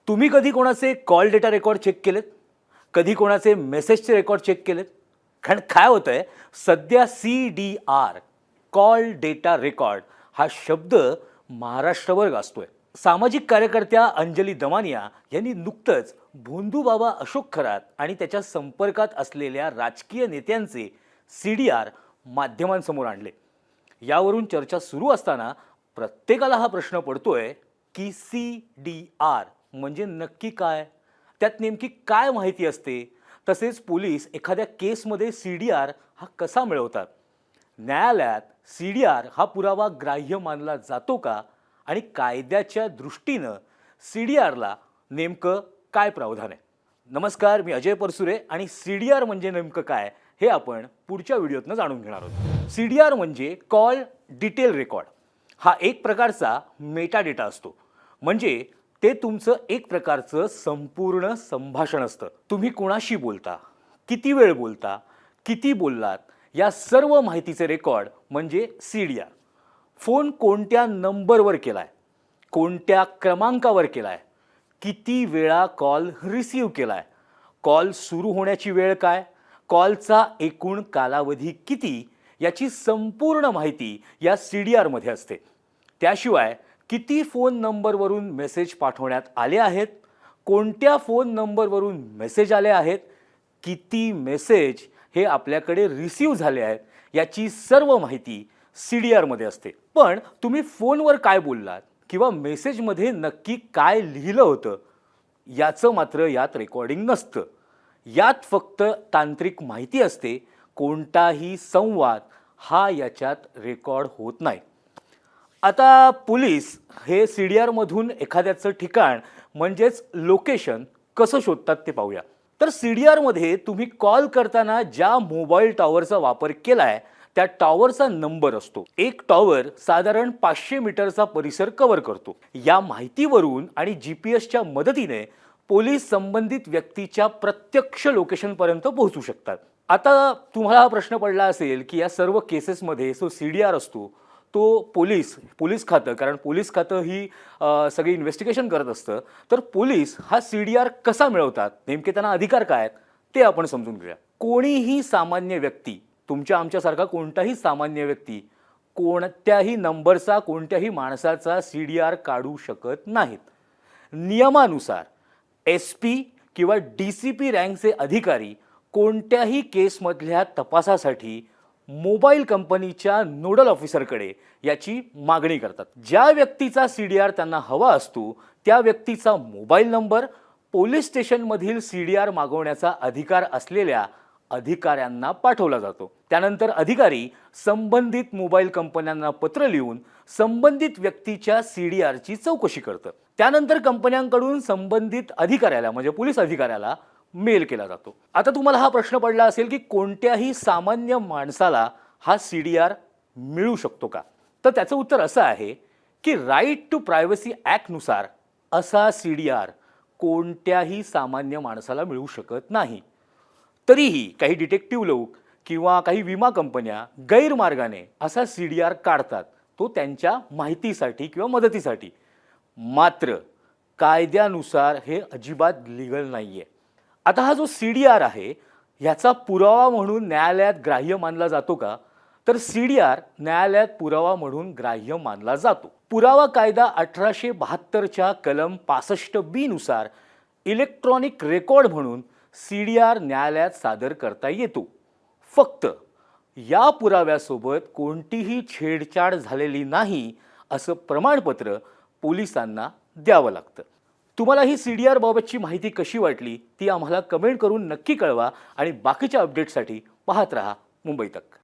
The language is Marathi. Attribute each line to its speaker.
Speaker 1: तुम्ही कधी कोणाचे कॉल डेटा रेकॉर्ड चेक केलेत? कधी कोणाचे मेसेजचे रेकॉर्ड चेक केलेत? कारण काय होतंय, सध्या CDR कॉल डेटा रेकॉर्ड हा शब्द महाराष्ट्रभर गाजतोय. सामाजिक कार्यकर्त्या अंजली दमानिया यांनी नुकतंच भोंदूबाबा अशोक खरात आणि त्याच्या संपर्कात असलेल्या राजकीय नेत्यांचे CDR माध्यमांसमोर आणले. यावरून चर्चा सुरू असताना प्रत्येकाला हा प्रश्न पडतोय की CDR म्हणजे नक्की काय? त्यात नेमकी काय माहिती असते? तसेच पोलीस एखाद्या केसमध्ये CDR हा कसा मिळवतात? न्यायालयात CDR हा पुरावा ग्राह्य मानला जातो का? आणि कायद्याच्या दृष्टीनं CDRला नेमकं काय प्रावधान आहे? नमस्कार, मी अजय परसुरे आणि CDR म्हणजे नेमकं काय हे आपण पुढच्या व्हिडिओतनं जाणून घेणार आहोत. CDR म्हणजे कॉल डिटेल रेकॉर्ड. हा एक प्रकारचा मेटा डेटा असतो. म्हणजे ते तुमचं एक प्रकारचं संपूर्ण संभाषण असतं. तुम्ही कोणाशी बोलता, किती वेळ बोलता, किती बोललात, या सर्व माहितीचे रेकॉर्ड म्हणजे CDR. फोन कोणत्या नंबरवर केलाय, कोणत्या क्रमांकावर केलाय, किती वेळा कॉल रिसीव केलाय, कॉल सुरू होण्याची वेळ काय, कॉलचा एकूण कालावधी किती, याची संपूर्ण माहिती या CDR मध्ये असते. त्याशिवाय किती फोन नंबरवरून मेसेज पाठवण्यात आले आहेत, कोणत्या फोन नंबरवरून मेसेज आले आहेत, किती मेसेज हे आपल्याकडे रिसीव झाले आहेत, याची सर्व माहिती CDR मध्ये असते. पण तुम्ही फोनवर काय बोललात किंवा मेसेजमध्ये नक्की काय लिहिलं होतं याचं मात्र यात रेकॉर्डिंग नसतं. यात फक्त तांत्रिक माहिती असते. कोणताही संवाद हा याच्यात रेकॉर्ड होत नाही. आता पोलीस हे CDR मधून एखाद्याचं ठिकाण म्हणजेच लोकेशन कसं शोधतात ते पाहूया. तर CDR मध्ये तुम्ही कॉल करताना ज्या मोबाईल टॉवरचा वापर केलाय त्या टॉवरचा नंबर असतो. एक टॉवर साधारण 500 मीटरचा परिसर कव्हर करतो. या माहितीवरून आणि GPS च्या मदतीने पोलीस संबंधित व्यक्तीच्या प्रत्यक्ष लोकेशनपर्यंत पोहोचू शकतात. आता तुम्हाला हा प्रश्न पडला असेल की या सर्व केसेसमध्ये जो CDR असतो तो पोलीस खातं, कारण पोलीस खातं ही सगळी इन्व्हेस्टिगेशन करत असतं. तर पोलीस हा CDR कसा मिळवतात, नेमके त्यांना अधिकार काय आहेत ते आपण समजून घेऊया. कोणीही सामान्य व्यक्ती, तुमच्या आमच्यासारखा कोणताही सामान्य व्यक्ती कोणत्याही नंबरचा, कोणत्याही माणसाचा CDR काढू शकत नाहीत. नियमानुसार SP किंवा DCP रँकचे अधिकारी कोणत्याही केसमधल्या तपासासाठी मोबाईल कंपनीच्या नोडल ऑफिसरकडे याची मागणी करतात. ज्या व्यक्तीचा CDR त्यांना हवा असतो त्या व्यक्तीचा मोबाईल नंबर पोलीस स्टेशनमधील CDR मागवण्याचा अधिकार असलेल्या अधिकाऱ्यांना पाठवला जातो. त्यानंतर अधिकारी संबंधित मोबाईल कंपन्यांना पत्र लिहून संबंधित व्यक्तीच्या CDRची चौकशी करतात. त्यानंतर कंपन्यांकडून संबंधित अधिकाऱ्याला म्हणजे पोलीस अधिकाऱ्याला मेल केला जातो. आता तुम्हाला हा प्रश्न पडला असेल की कोणत्याही सामान्य माणसाला हा CDR मिळू शकतो का? तर त्याचं उत्तर असं आहे की राईट टू प्रायव्हसी ॲक्ट नुसार असा CDR कोणत्याही सामान्य माणसाला मिळू शकत नाही. तरीही काही डिटेक्टिव्ह लोक किंवा काही विमा कंपन्या गैरमार्गाने असा CDR काढतात, तो त्यांच्या माहितीसाठी किंवा मदतीसाठी. मात्र कायद्यानुसार हे अजिबात लीगल नाहीये. आता हा जो CDR आहे ह्याचा पुरावा म्हणून न्यायालयात ग्राह्य मानला जातो का? तर CDR न्यायालयात पुरावा म्हणून ग्राह्य मानला जातो. पुरावा कायदा 1872च्या कलम 65B नुसार इलेक्ट्रॉनिक रेकॉर्ड म्हणून CDR न्यायालयात सादर करता येतो. फक्त या पुराव्यासोबत कोणतीही छेडछाड झालेली नाही असं प्रमाणपत्र पोलिसांना द्यावं लागतं. तुम्हाला ही CDR बाबतची माहिती कशी वाटली ती आम्हाला कमेंट करून नक्की कळवा आणि बाकीच्या अपडेट्ससाठी पाहत रहा मुंबई तक.